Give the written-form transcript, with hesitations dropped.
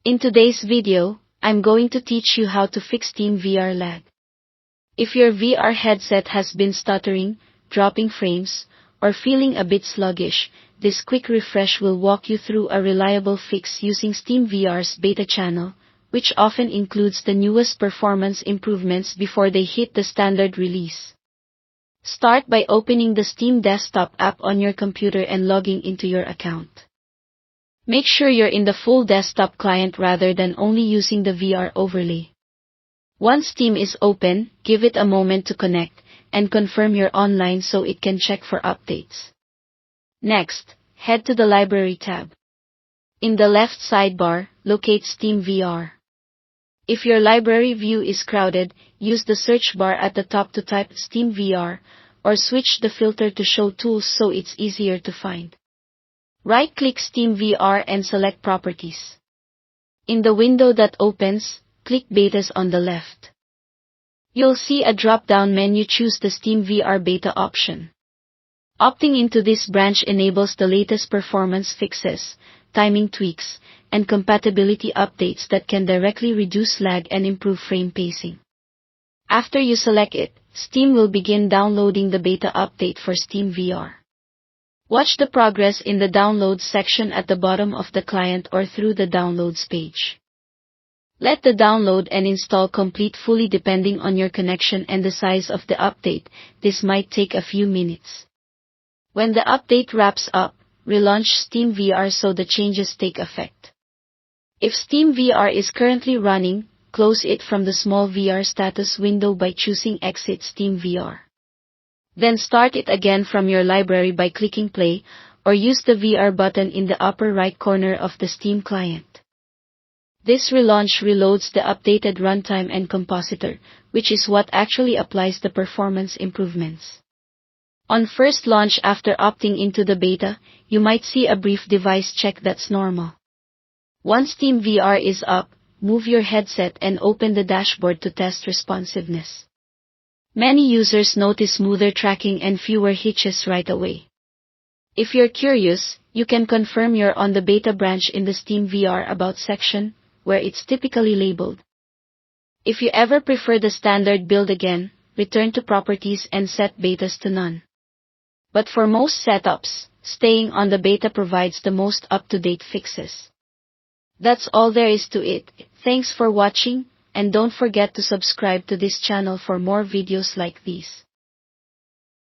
In today's video, I'm going to teach you how to fix Steamvr lag. If your VR headset has been stuttering, dropping frames, or feeling a bit sluggish, this quick refresh will walk you through a reliable fix using Steamvr's beta channel, which often includes the newest performance improvements before they hit the standard release. Start by opening the Steam desktop app on your computer and logging into your account. Make sure you're in the full desktop client rather than only using the VR overlay. Once Steam is open, give it a moment to connect, and confirm you're online so it can check for updates. Next, head to the Library tab. In the left sidebar, locate Steamvr. If your library view is crowded, use the search bar at the top to type Steamvr, or switch the filter to show tools so it's easier to find. Right-click Steamvr and select Properties. In the window that opens, click Betas on the left. You'll see a drop-down menu. Choose the Steamvr Beta option. Opting into this branch enables the latest performance fixes, timing tweaks, and compatibility updates that can directly reduce lag and improve frame pacing. After you select it, Steam will begin downloading the beta update for Steamvr. Watch the progress in the Downloads section at the bottom of the client or through the Downloads page. Let the download and install complete fully depending on your connection and the size of the update. This might take a few minutes. When the update wraps up, relaunch Steamvr so the changes take effect. If Steamvr is currently running, close it from the small VR status window by choosing Exit Steamvr. Then start it again from your library by clicking Play, or use the VR button in the upper right corner of the Steam client. This relaunch reloads the updated runtime and compositor, which is what actually applies the performance improvements. On first launch after opting into the beta, you might see a brief device check. That's normal. Once Steamvr is up, move your headset and open the dashboard to test responsiveness. Many users notice smoother tracking and fewer hitches right away. If you're curious, you can confirm you're on the beta branch in the Steamvr About section, where it's typically labeled. If you ever prefer the standard build again, return to Properties and set betas to none. But for most setups, staying on the beta provides the most up-to-date fixes. That's all there is to it. Thanks for watching, and don't forget to subscribe to this channel for more videos like these.